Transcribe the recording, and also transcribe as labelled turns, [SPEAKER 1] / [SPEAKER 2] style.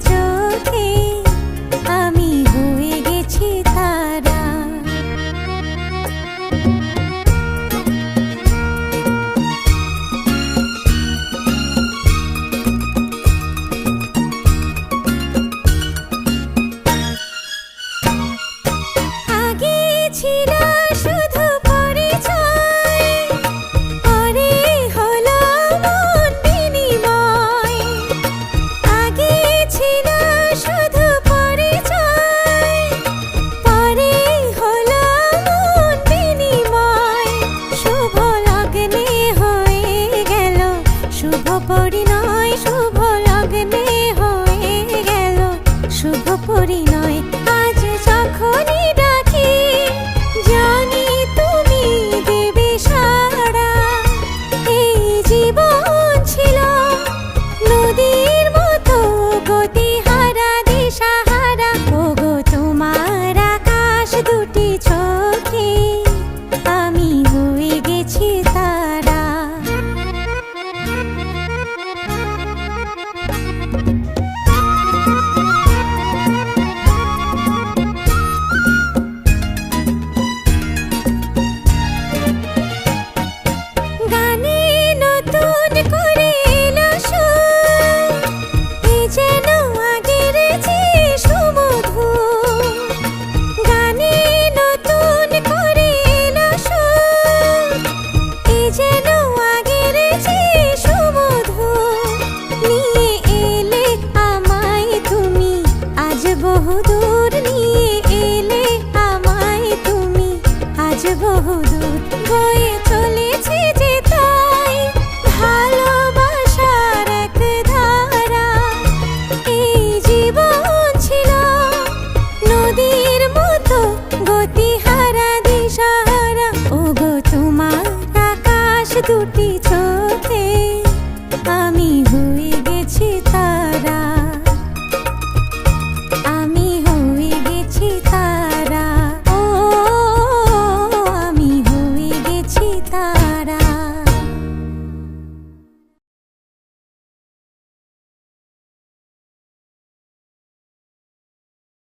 [SPEAKER 1] চোখে আমি হয়ে গেছি তারা। আগে ছিল শুধু পরিচয়, পরে হলো মন বিনিময়। আগে ছিল শুধু পরিচয়, পরে হলো মন বিনিময়। শুভ লগ্নে হয়ে গেল শুভ পরিণয়, শুভ লগ্নে হয়ে গেল শুভ পরিণয়। আজ যখনই ডাকি জানি তুমি দেবে সাড়া। এই জীবন ছিল নদীর মতো গতিহারা দিশাহারা। ওগো তোমার আকাশ দুটি চোখে আমি হয়ে গেছি তারা। গানে নতুন করে এলো সুর, এ যেন আগের চেয়ে সুমধুর। গানে নতুন করে এলো সুর, এ যেন আগের চেয়ে সুমধুর। নিয়ে এলে আমায় তুমি আজ বহুদূর, নিয়ে এলে আমায় তুমি আজ বহুদূর। বয়ে চলেছে যে তাই ভালোবাসার এক ধারা। এই জীবন ছিল নদীর মতো গতিহারা দিশাহারা। ওগো তোমার আকাশ দুটি